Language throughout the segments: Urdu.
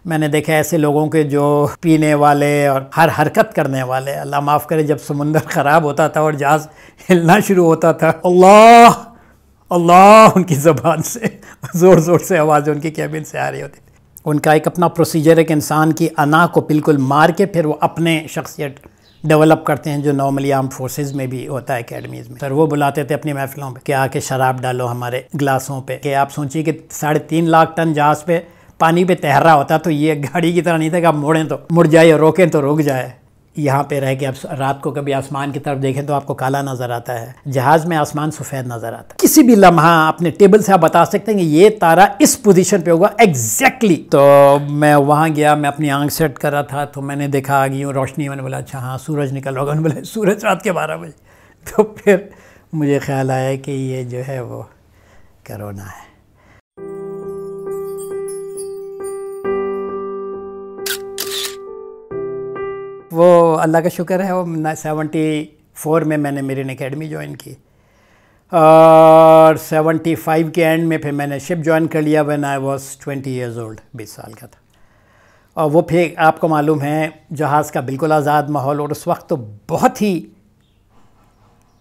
میں نے دیکھا ایسے لوگوں کے جو پینے والے اور ہر حرکت کرنے والے، اللہ معاف کرے، جب سمندر خراب ہوتا تھا اور جہاز ہلنا شروع ہوتا تھا، اللہ اللہ ان کی زبان سے زور زور سے آوازیں ان کی کیبن سے آ رہی ہوتی تھی۔ ان کا ایک اپنا پروسیجر ہے کہ انسان کی انا کو بالکل مار کے پھر وہ اپنے شخصیت ڈیولپ کرتے ہیں، جو نارملی آرمڈ فورسز میں بھی ہوتا ہے اکیڈمیز میں۔ سر وہ بلاتے تھے اپنی محفلوں پہ کہ آ کے شراب ڈالو ہمارے گلاسوں پہ، کہ آپ سوچیے کہ 3.5 لاکھ ٹن جہاز پہ پانی پہ تیر رہا ہوتا، تو یہ گاڑی کی طرح نہیں تھا کہ آپ موڑیں تو مڑ جائے اور روکیں تو رک جائے۔ یہاں پہ رہ کے اب رات کو کبھی آسمان کی طرف دیکھیں تو آپ کو کالا نظر آتا ہے، جہاز میں آسمان سفید نظر آتا ہے۔ کسی بھی لمحہ اپنے ٹیبل سے آپ بتا سکتے ہیں کہ یہ تارا اس پوزیشن پہ ہوگا ایگزیکٹلی۔ تو میں وہاں گیا، میں اپنی آنکھ سیٹ کر رہا تھا، تو میں نے دیکھا آگے یوں روشنی، میں نے بولا اچھا ہاں سورج نکل رہا ہوگا، میں نے بولا سورج رات کے 12 بجے۔ تو پھر مجھے خیال آیا کہ یہ جو ہے وہ کرونا ہے۔ وہ اللہ کا شکر ہے، وہ 74 میں نے میرین اکیڈمی جوائن کی، اور 75 کے اینڈ میں پھر میں نے شپ جوائن کر لیا when I was 20 years old، 20 سال کا تھا۔ اور وہ پھر آپ کو معلوم ہے جہاز کا بالکل آزاد ماحول، اور اس وقت تو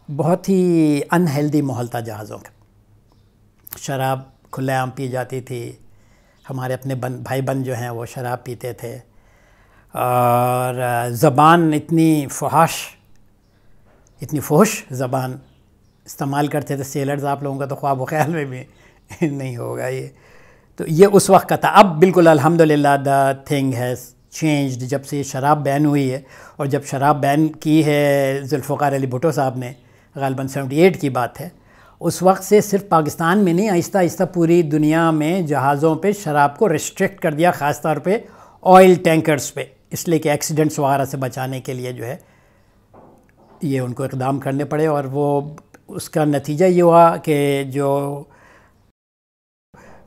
بہت ہی انہیلدی ماحول تھا جہازوں کا۔ شراب کھلے عام پی جاتی تھی، ہمارے اپنے بھائی بند جو ہیں وہ شراب پیتے تھے، اور زبان اتنی فحش زبان استعمال کرتے تھے سیلرز، آپ لوگوں کا تو خواب و خیال میں بھی نہیں ہوگا یہ۔ تو یہ اس وقت کا تھا۔ اب بالکل الحمدللہ دا تھنگ ہیز چینجڈ، جب سے یہ شراب بین ہوئی ہے، اور جب شراب بین کی ہے ذوالفقار علی بھٹو صاحب نے، غالباً 78 کی بات ہے، اس وقت سے صرف پاکستان میں نہیں، آہستہ آہستہ پوری دنیا میں جہازوں پہ شراب کو ریسٹرکٹ کر دیا، خاص طور پہ آئل ٹینکرز پہ، اس لیے کہ ایکسیڈنٹس وغیرہ سے بچانے کے لیے جو ہے یہ ان کو اقدام کرنے پڑے۔ اور وہ اس کا نتیجہ یہ ہوا کہ جو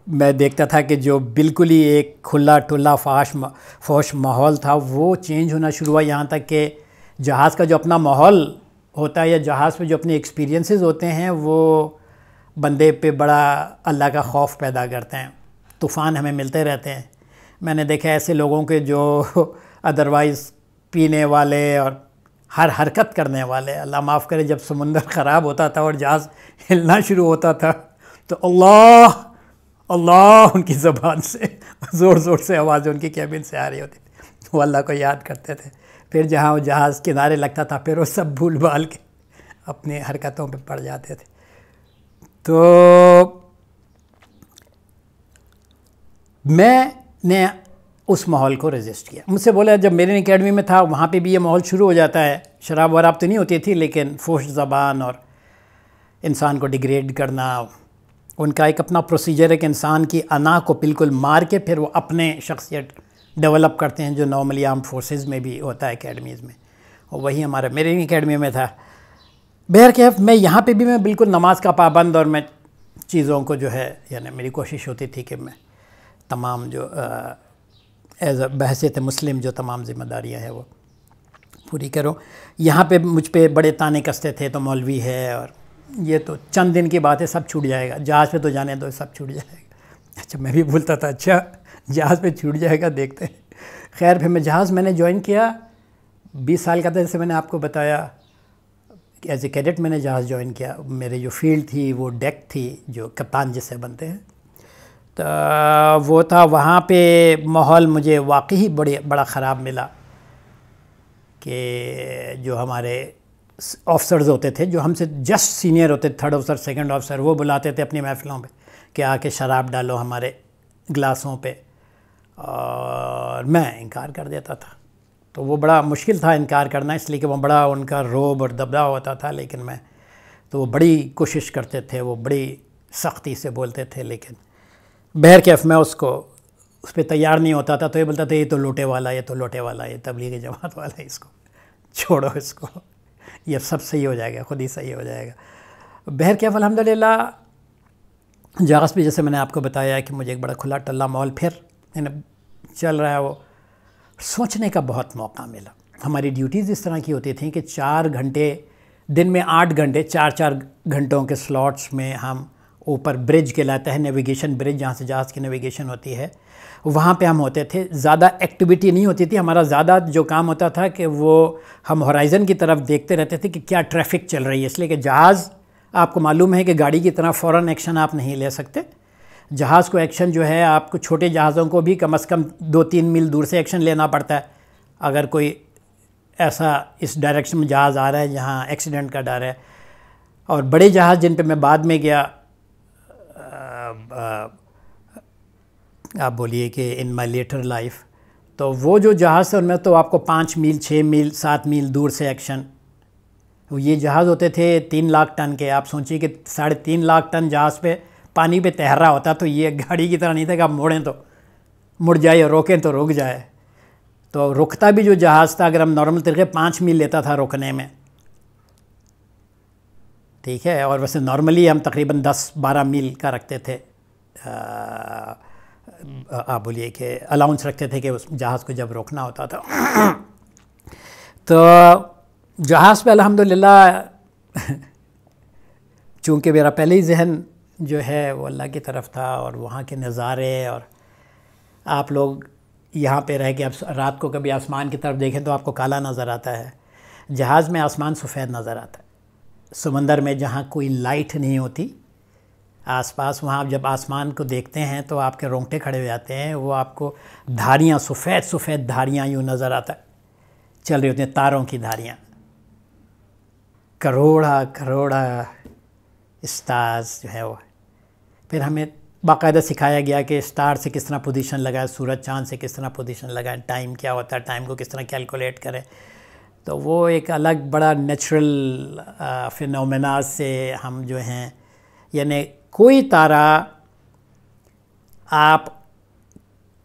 میں دیکھتا تھا کہ جو بالکل ہی ایک کھلا ٹھلا فحش ماحول تھا، وہ چینج ہونا شروع ہوا، یہاں تک کہ جہاز کا جو اپنا ماحول ہوتا ہے یا جہاز پہ جو اپنے ایکسپیرینسز ہوتے ہیں، وہ بندے پہ بڑا اللہ کا خوف پیدا کرتے ہیں۔ طوفان ہمیں ملتے رہتے ہیں۔ میں نے دیکھا ایسے لوگوں کے جو ادروائز پینے والے اور ہر حرکت کرنے والے، اللہ معاف کرے، جب سمندر خراب ہوتا تھا اور جہاز ہلنا شروع ہوتا تھا، تو اللہ اللہ ان کی زبان سے زور زور سے آوازیں ان کی کیبن سے آ رہی ہوتی تھی۔ وہ اللہ کو یاد کرتے تھے، پھر جہاں وہ جہاز کنارے لگتا تھا پھر وہ سب بھول بھال کے اپنی حرکتوں پہ پڑ جاتے تھے۔ تو میں نے اس ماحول کو ریزسٹ کیا۔ مجھ سے بولا، جب میرین اکیڈمی میں تھا وہاں پہ بھی یہ ماحول شروع ہو جاتا ہے، شراب وراب تو نہیں ہوتی تھی، لیکن فحش زبان اور انسان کو ڈیگریڈ کرنا، ان کا ایک اپنا پروسیجر ہے کہ انسان کی انا کو بالکل مار کے پھر وہ اپنے شخصیت ڈیولپ کرتے ہیں، جو نارملی آرمڈ فورسز میں بھی ہوتا ہے اکیڈمیز میں، اور وہی ہمارا میرین اکیڈمی میں تھا۔ بہرکیف میں یہاں پہ بھی میں بالکل نماز کا پابند، اور میں چیزوں کو جو ہے یعنی میری کوشش ہوتی تھی کہ میں تمام جو ایز اے بحیثیت مسلم جو تمام ذمہ داریاں ہیں وہ پوری کروں۔ یہاں پہ مجھ پہ بڑے تانے کستے تھے، تو مولوی ہے اور یہ تو چند دن کی بات ہے، سب چھوٹ جائے گا، جہاز پہ تو جانے دو، سب چھوٹ جائے گا۔ اچھا میں بھی بھولتا تھا، اچھا جہاز پہ چھوٹ جائے گا، دیکھتے ہیں۔ خیر پھر میں نے جوائن کیا، 20 سال کا تھا، جیسے میں نے آپ کو بتایا، ایز اے کیڈٹ میں نے جہاز جوائن کیا۔ میرے جو فیلڈ تھی وہ ڈیک تھی، جو کپتان جس سے بنتے ہیں، تو وہ تھا۔ وہاں پہ ماحول مجھے واقعی بڑا خراب ملا، کہ جو ہمارے آفسرز ہوتے تھے، جو ہم سے جسٹ سینئر ہوتے تھے، 3rd آفسر 2nd آفسر، وہ بلاتے تھے اپنی محفلوں پہ کہ آ کے شراب ڈالو ہمارے گلاسوں پہ، اور میں انکار کر دیتا تھا۔ تو وہ بڑا مشکل تھا انکار کرنا، اس لیے کہ وہ بڑا ان کا روب اور دبدبہ ہوتا تھا، لیکن تو وہ بڑی کوشش کرتے تھے، وہ بڑی سختی سے بولتے تھے، لیکن بہرکیف میں اس پہ تیار نہیں ہوتا تھا۔ تو یہ بولتا تھا یہ تو لوٹے والا، یہ تو لوٹے والا، یہ تبلیغی جماعت والا ہے، اس کو چھوڑو، اس کو، یہ سب صحیح ہو جائے گا، خود ہی صحیح ہو جائے گا۔ بہرکیف الحمدللہ جہاز پہ جیسے میں نے آپ کو بتایا کہ مجھے ایک بڑا کھلا ٹلا ماحول پھر چل رہا ہے، وہ سوچنے کا بہت موقع ملا۔ ہماری ڈیوٹیز اس طرح کی ہوتی تھیں کہ 4 گھنٹے دن میں 8 گھنٹے، 4 گھنٹوں کے سلاٹس میں ہم اوپر برج کہلاتا ہے، نیویگیشن برج، جہاں سے جہاز کی نیویگیشن ہوتی ہے، وہاں پہ ہم ہوتے تھے. زیادہ ایکٹیویٹی نہیں ہوتی تھی، ہمارا زیادہ جو کام ہوتا تھا کہ وہ ہم ہورائزن کی طرف دیکھتے رہتے تھے کہ کیا ٹریفک چل رہی ہے، اس لیے کہ جہاز آپ کو معلوم ہے کہ گاڑی کی طرح فوراً ایکشن آپ نہیں لے سکتے. جہاز کو ایکشن جو ہے آپ کو چھوٹے جہازوں کو بھی کم از کم 2-3 میل دور سے ایکشن لینا پڑتا ہے اگر کوئی ایسا اس ڈائریکشن میں جہاز آ رہا ہے جہاں ایکسیڈنٹ کا ڈر ہے. اور بڑے جہاز جن پہ میں بعد میں گیا، آپ بولیے کہ ان مائی لیٹر لائف، تو وہ جو جہاز تھے ان میں تو آپ کو 5 میل 6 میل 7 میل دور سے ایکشن. یہ جہاز ہوتے تھے 3 لاکھ ٹن کے. آپ سوچیے کہ 3.5 لاکھ ٹن جہاز پہ پانی پہ تیر رہا ہوتا، تو یہ گاڑی کی طرح نہیں تھا کہ آپ موڑیں تو مڑ جائے اور روکیں تو رک جائے. تو رکتا بھی جو جہاز تھا، اگر ہم نارمل طریقے 5 میل لیتا تھا رکنے میں، ٹھیک ہے، اور ویسے نارملی ہم تقریباً 10-12 میل کا رکھتے تھے، آپ بولیے کہ الاؤنس رکھتے تھے کہ اس جہاز کو جب روکنا ہوتا تھا. تو جہاز پہ الحمدللہ چونکہ میرا پہلے ہی ذہن جو ہے وہ اللہ کی طرف تھا، اور وہاں کے نظارے، اور آپ لوگ یہاں پہ رہ کے اب رات کو کبھی آسمان کی طرف دیکھیں تو آپ کو کالا نظر آتا ہے، جہاز میں آسمان سفید نظر آتا ہے. سمندر میں جہاں کوئی لائٹ نہیں ہوتی آس پاس، وہاں جب آسمان کو دیکھتے ہیں تو آپ کے رونگٹے کھڑے ہو جاتے ہیں. وہ آپ کو دھاریاں، سفید سفید دھاریاں یوں نظر آتا ہے، چل رہی ہوتی ہیں تاروں کی دھاریاں، کروڑا اسٹارز جو ہے وہ. پھر ہمیں باقاعدہ سکھایا گیا کہ اسٹار سے کس طرح پوزیشن لگائے، سورج چاند سے کس طرح پوزیشن لگائے، ٹائم کیا ہوتا ہے، ٹائم کو کس طرح کیلکولیٹ کریں. تو وہ ایک الگ بڑا نیچرل فینومیناز سے ہم جو ہیں، یعنی کوئی تارہ آپ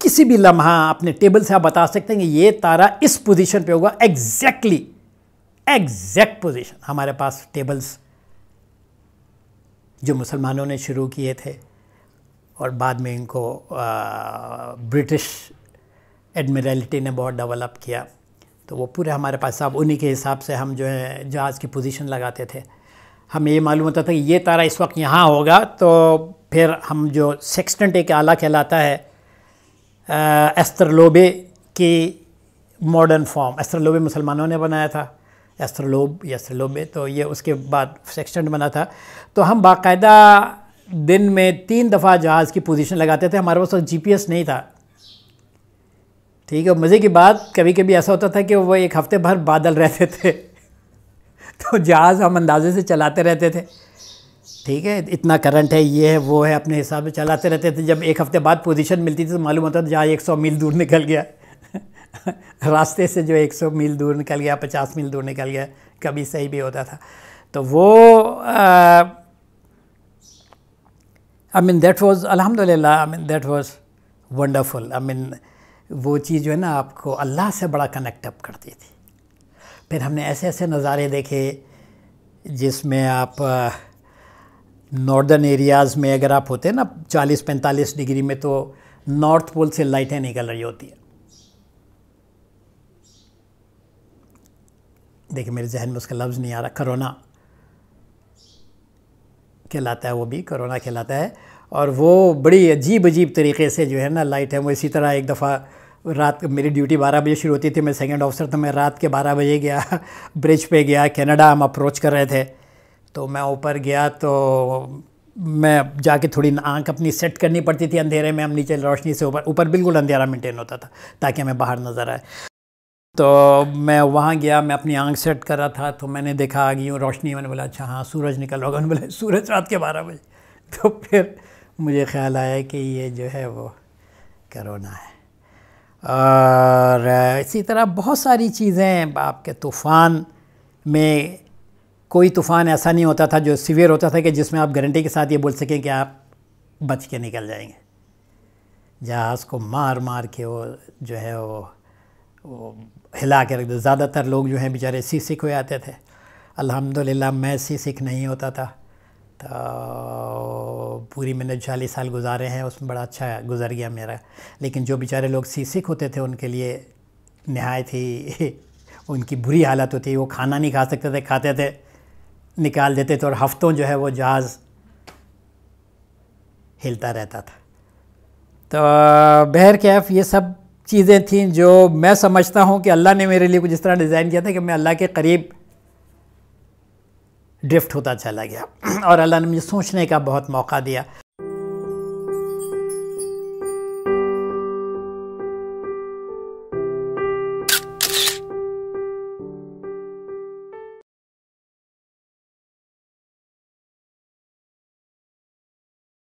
کسی بھی لمحہ اپنے ٹیبل سے آپ بتا سکتے ہیں کہ یہ تارہ اس پوزیشن پہ ہوگا، ایگزیکٹ پوزیشن. ہمارے پاس ٹیبلز جو مسلمانوں نے شروع کیے تھے اور بعد میں ان کو برٹش ایڈمرلٹی نے بہت ڈیولپ کیا، تو وہ پورے ہمارے پاس صاحب انہی کے حساب سے ہم جو ہے جہاز کی پوزیشن لگاتے تھے. ہمیں یہ معلوم ہوتا تھا کہ یہ تارہ اس وقت یہاں ہوگا، تو پھر ہم جو سیکسٹنٹ ایک آلہ کہلاتا ہے، ایسترلوبے کی ماڈرن فارم، ایسترلوبے مسلمانوں نے بنایا تھا، ایسترلوبے، تو یہ اس کے بعد سیکسٹنٹ بنا تھا. تو ہم باقاعدہ دن میں 3 دفعہ جہاز کی پوزیشن لگاتے تھے. ہمارے پاس جی پی ایس نہیں تھا، ٹھیک ہے. مزے کی بات کبھی کبھی ایسا ہوتا تھا کہ وہ ایک ہفتے بھر بادل رہتے تھے تو جہاز ہم اندازے سے چلاتے رہتے تھے، ٹھیک ہے، اتنا کرنٹ ہے، یہ ہے وہ ہے، اپنے حساب سے چلاتے رہتے تھے. جب ایک ہفتے بعد پوزیشن ملتی تھی تو معلوم ہوتا تھا جہاز 100 میل دور نکل گیا راستے سے جو 100 میل دور نکل گیا، 50 میل دور نکل گیا، کبھی صحیح بھی ہوتا تھا. تو وہ دیٹ واز الحمدللہ دیٹ واز ونڈرفل. وہ چیز جو ہے نا آپ کو اللہ سے بڑا کنیکٹ اپ کرتی تھی. پھر ہم نے ایسے ایسے نظارے دیکھے جس میں آپ ناردرن ایریاز میں اگر آپ ہوتے ہیں نا 40-45 ڈگری میں، تو نارتھ پول سے لائٹیں نکل رہی ہوتی ہیں. دیکھیں میرے ذہن میں اس کا لفظ نہیں آ رہا، کرونا کہلاتا ہے، وہ بھی کرونا کہلاتا ہے. اور وہ بڑی عجیب طریقے سے جو ہے نا لائٹ ہے. وہ اسی طرح ایک دفعہ رات، میری ڈیوٹی 12 بجے شروع ہوتی تھی، میں سیکنڈ آفیسر تھا، میں رات کے 12 بجے گیا برج پہ گیا، کینیڈا ہم اپروچ کر رہے تھے. تو میں اوپر گیا تو میں جا کے تھوڑی آنکھ اپنی سیٹ کرنی پڑتی تھی اندھیرے میں. ہم نیچے روشنی سے اوپر بالکل اندھیرا مینٹین ہوتا تھا تاکہ ہمیں باہر نظر آئے. تو میں وہاں گیا، میں اپنی آنکھ سیٹ کر رہا تھا، تو میں نے دیکھا آگے یوں روشنی. میں نے بولا اچھا ہاں سورج نکل رہا ہوگا. میں نے بولا سورج رات کے 12 بجے. تو پھر مجھے خیال آیا کہ یہ جو ہے وہ کرونا ہے. اور اسی طرح بہت ساری چیزیں. آپ کے طوفان میں کوئی طوفان ایسا نہیں ہوتا تھا جو سیویئر ہوتا تھا کہ جس میں آپ گارنٹی کے ساتھ یہ بول سکیں کہ آپ بچ کے نکل جائیں گے. جہاز کو مار کے وہ جو ہے وہ ہلا کے رکھ دے. زیادہ تر لوگ جو ہیں بیچارے سی سک ہو جاتے تھے. الحمدللہ میں سی سک نہیں ہوتا تھا. تو پوری میں نے 40 سال گزارے ہیں، اس میں بڑا اچھا گزر گیا میرا. لیکن جو بیچارے لوگ سی سک ہوتے تھے ان کے لیے نہایت ہی ان کی بری حالت ہوتی. وہ کھانا نہیں کھا سکتے تھے، کھاتے تھے نکال دیتے تھے، اور ہفتوں جو ہے وہ جہاز ہلتا رہتا تھا. تو بہرکیف یہ سب چیزیں تھیں جو میں سمجھتا ہوں کہ اللہ نے میرے لیے کچھ اس طرح ڈیزائن کیا تھا کہ میں اللہ کے قریب ڈرفٹ ہوتا چلا گیا اور اللہ نے مجھے سوچنے کا بہت موقع دیا.